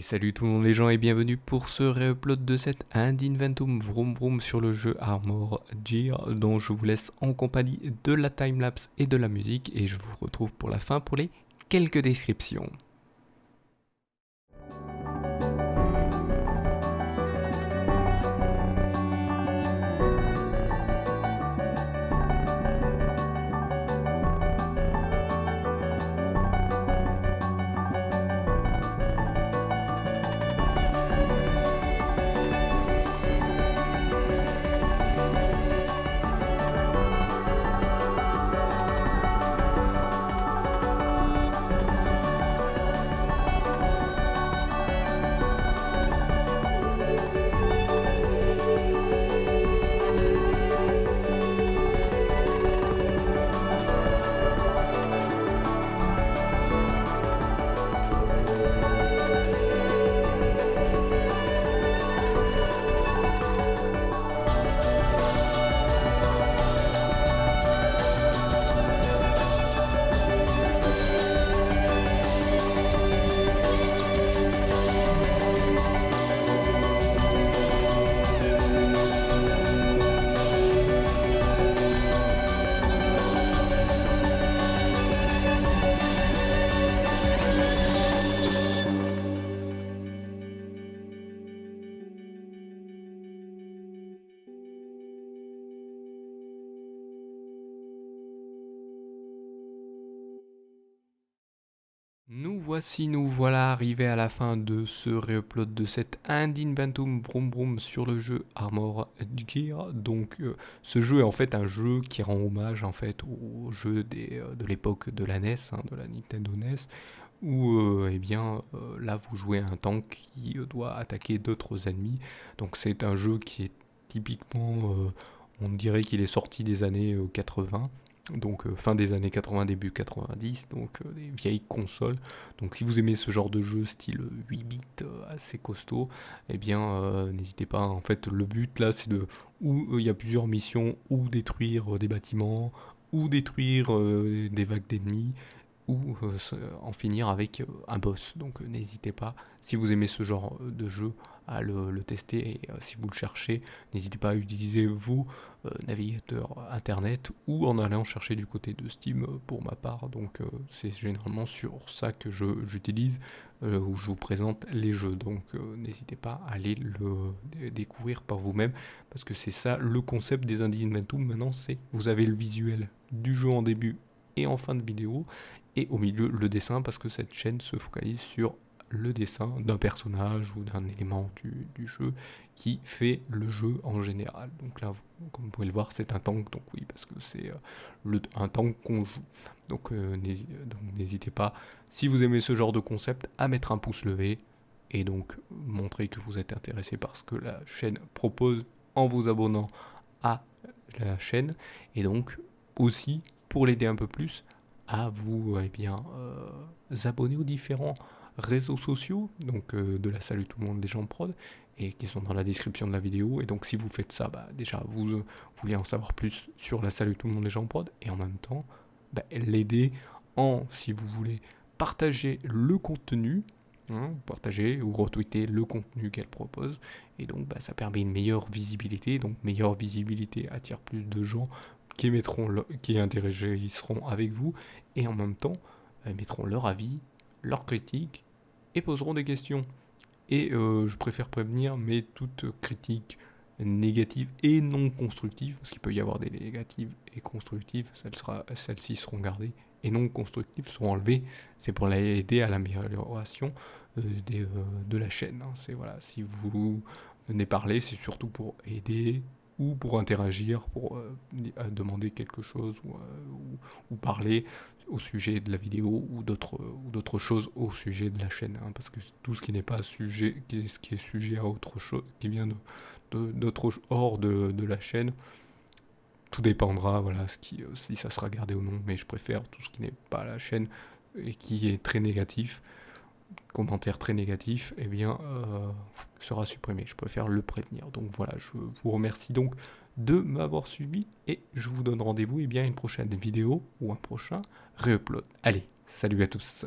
Salut tout le monde les gens et bienvenue pour ce réupload de cet Ad Inventum Vroom Vroom sur le jeu Armor Gear dont je vous laisse en compagnie de la timelapse et de la musique et je vous retrouve pour la fin pour les quelques descriptions. Nous voilà arrivés à la fin de ce réupload de cet Ad Inventum Vroom Vroom sur le jeu Armor Gear. Donc ce jeu est en fait un jeu qui rend hommage en fait au jeu de l'époque de la NES, de la Nintendo NES, où là vous jouez un tank qui doit attaquer d'autres ennemis. Donc c'est un jeu qui est typiquement, on dirait qu'il est sorti des années 80. Donc fin des années 80, début 90, donc des vieilles consoles. Donc si vous aimez ce genre de jeu style 8 bits assez costaud, eh bien n'hésitez pas. En fait le but là c'est de, où il y a plusieurs missions, ou détruire des bâtiments, ou détruire des vagues d'ennemis, ou en finir avec un boss. Donc n'hésitez pas, si vous aimez ce genre de jeu, à le tester. Et si vous le cherchez, n'hésitez pas à utiliser vos navigateurs internet ou en allant chercher du côté de Steam pour ma part. Donc c'est généralement sur ça que j'utilise, où je vous présente les jeux. Donc n'hésitez pas à aller le découvrir par vous-même, parce que c'est ça le concept des Ad Inventum. Maintenant, c'est vous avez le visuel du jeu en début et en fin de vidéo, et au milieu le dessin, parce que cette chaîne se focalise sur le dessin d'un personnage ou d'un élément du jeu qui fait le jeu en général. Donc là, comme vous pouvez le voir, c'est un tank, donc oui, parce que c'est un tank qu'on joue. Donc n'hésitez pas, si vous aimez ce genre de concept, à mettre un pouce levé et donc montrer que vous êtes intéressé par ce que la chaîne propose en vous abonnant à la chaîne, et donc aussi, pour l'aider un peu plus, à vous abonner aux différents réseaux sociaux, donc de la Salut tout le monde les gens prod, et qui sont dans la description de la vidéo. Et donc si vous faites ça, déjà vous voulez en savoir plus sur la Salut tout le monde les gens prod, et en même temps l'aider si vous voulez, partager le contenu, partager ou retweeter le contenu qu'elle propose, et donc ça permet une meilleure visibilité. Donc meilleure visibilité attire plus de gens qui interagisseront avec vous, et en même temps mettront leur avis, leurs critiques, et poseront des questions. Et je préfère prévenir, mais toutes critiques négatives et non constructives, parce qu'il peut y avoir des négatives et constructives, celles-ci seront gardées, et non constructives seront enlevées. C'est pour aider à l'amélioration de la chaîne. C'est voilà, si vous venez parler, c'est surtout pour aider, ou pour interagir, pour demander quelque chose, ou parler au sujet de la vidéo, ou d'autres choses au sujet de la chaîne, parce que tout ce qui n'est pas sujet, ce qui est sujet à autre chose, qui vient hors de la chaîne, tout dépendra, voilà, si ça sera gardé ou non. Mais je préfère tout ce qui n'est pas à la chaîne et qui est très négatif, commentaire très négatif, sera supprimé. Je préfère le prévenir. Donc voilà, je vous remercie donc de m'avoir suivi, et je vous donne rendez-vous à une prochaine vidéo ou un prochain réupload. Allez, salut à tous.